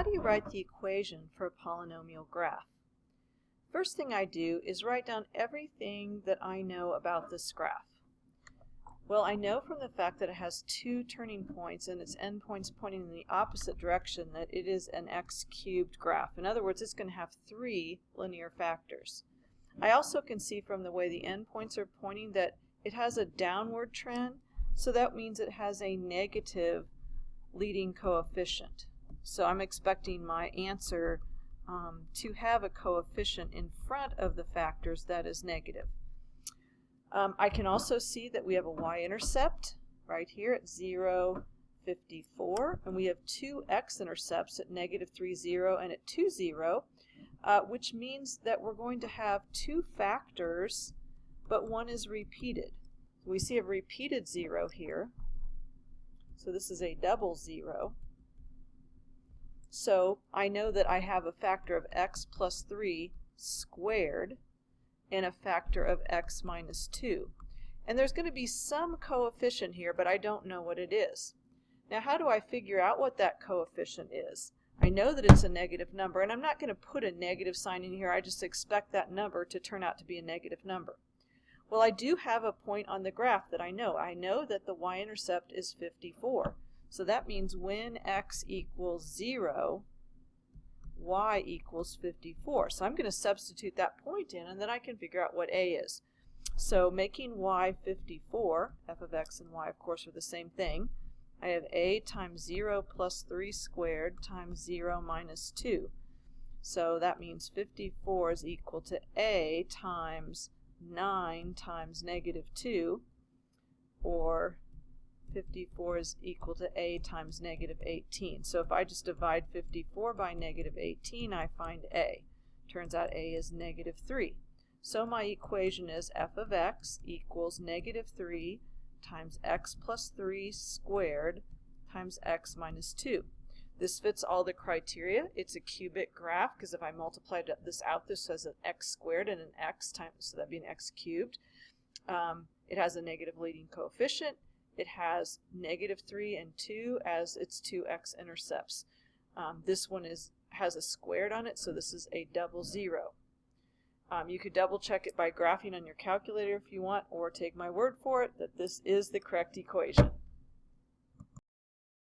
do you write the equation for a polynomial graph? First thing I do is write down everything that I know about this graph. Well, I know from the fact that it has two turning points and its endpoints pointing in the opposite direction that it is an x cubed graph. In other words, it's going to have three linear factors. I also can see from the way the endpoints are pointing that it has a downward trend, so that means it has a negative leading coefficient. So I'm expecting my answer to have a coefficient in front of the factors that is negative. I can also see that we have a y-intercept right here at 0, 54, and we have two x-intercepts at -3, 0 and at 2, 0, which means that we're going to have two factors, but one is repeated. We see a repeated 0 here, so this is a double 0. So I know that I have a factor of x plus 3 squared and a factor of x minus 2. And there's going to be some coefficient here, but I don't know what it is. Now, how do I figure out what that coefficient is? I know that it's a negative number, and I'm not going to put a negative sign in here. I just expect that number to turn out to be a negative number. Well, I do have a point on the graph that I know. I know that the y-intercept is 54. So that means when x equals 0, y equals 54. So I'm going to substitute that point in, and then I can figure out what a is. So making y 54, f of x and y of course are the same thing. I have a times 0 plus 3 squared times 0 minus 2. So that means 54 is equal to a times 9 times -2, or 54 is equal to a times -18. So if I just divide 54 by -18, I find a. Turns out a is -3. So my equation is f of x equals -3 times x plus 3 squared times x minus 2. This fits all the criteria. It's a cubic graph because if I multiply this out, this has an x squared and an x times, so that'd be an x cubed. It has a negative leading coefficient. It has -3 and 2 as its two x-intercepts. This one has a squared on it, so this is a double 0. You could double check it by graphing on your calculator if you want, or take my word for it that this is the correct equation.